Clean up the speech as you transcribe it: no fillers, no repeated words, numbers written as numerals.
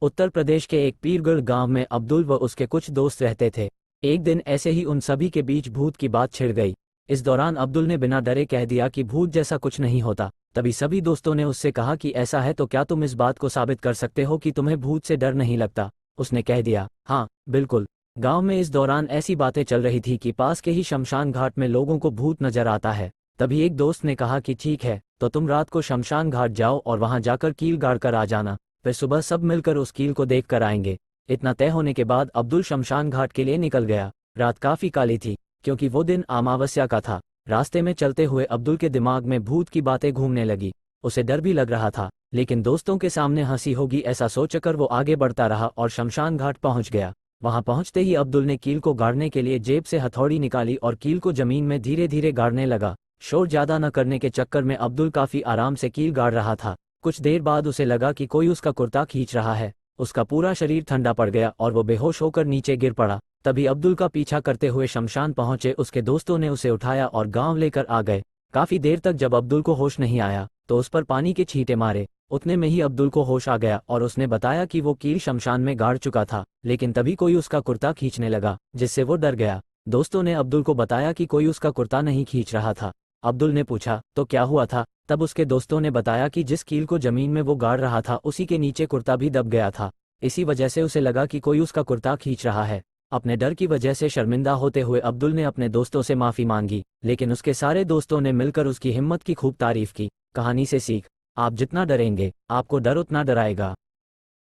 उत्तर प्रदेश के एक पीरगढ़ गांव में अब्दुल व उसके कुछ दोस्त रहते थे। एक दिन ऐसे ही उन सभी के बीच भूत की बात छिड़ गई। इस दौरान अब्दुल ने बिना डरे कह दिया कि भूत जैसा कुछ नहीं होता। तभी सभी दोस्तों ने उससे कहा कि ऐसा है तो क्या तुम इस बात को साबित कर सकते हो कि तुम्हें भूत से डर नहीं लगता। उसने कह दिया, हाँ बिल्कुल। गांव में इस दौरान ऐसी बातें चल रही थी कि पास के ही शमशान घाट में लोगों को भूत नजर आता है। तभी एक दोस्त ने कहा कि ठीक है, तो तुम रात को शमशान घाट जाओ और वहां जाकर कील गाड़ कर आ जाना, फिर सुबह सब मिलकर उस कील को देख कर आएंगे। इतना तय होने के बाद अब्दुल शमशान घाट के लिए निकल गया। रात काफी काली थी क्योंकि वो दिन अमावस्या का था। रास्ते में चलते हुए अब्दुल के दिमाग में भूत की बातें घूमने लगी। उसे डर भी लग रहा था, लेकिन दोस्तों के सामने हंसी होगी ऐसा सोचकर वो आगे बढ़ता रहा और शमशान घाट पहुंच गया। वहां पहुंचते ही अब्दुल ने कील को गाड़ने के लिए जेब से हथौड़ी निकाली और कील को जमीन में धीरे धीरे गाड़ने लगा। शोर ज्यादा न करने के चक्कर में अब्दुल काफी आराम से कील गाड़ रहा था। कुछ देर बाद उसे लगा कि कोई उसका कुर्ता खींच रहा है। उसका पूरा शरीर ठंडा पड़ गया और वो बेहोश होकर नीचे गिर पड़ा। तभी अब्दुल का पीछा करते हुए शमशान पहुंचे उसके दोस्तों ने उसे उठाया और गांव लेकर आ गए। काफी देर तक जब अब्दुल को होश नहीं आया तो उस पर पानी के छींटे मारे। उतने में ही अब्दुल को होश आ गया और उसने बताया कि वो कील शमशान में गाड़ चुका था, लेकिन तभी कोई उसका कुर्ता खींचने लगा जिससे वो डर गया। दोस्तों ने अब्दुल को बताया कि कोई उसका कुर्ता नहीं खींच रहा था। अब्दुल ने पूछा, तो क्या हुआ था? तब उसके दोस्तों ने बताया कि जिस कील को जमीन में वो गाड़ रहा था उसी के नीचे कुर्ता भी दब गया था। इसी वजह से उसे लगा कि कोई उसका कुर्ता खींच रहा है। अपने डर की वजह से शर्मिंदा होते हुए अब्दुल ने अपने दोस्तों से माफी मांगी, लेकिन उसके सारे दोस्तों ने मिलकर उसकी हिम्मत की खूब तारीफ की। कहानी से सीख, आप जितना डरेंगे आपको डर उतना डराएगा।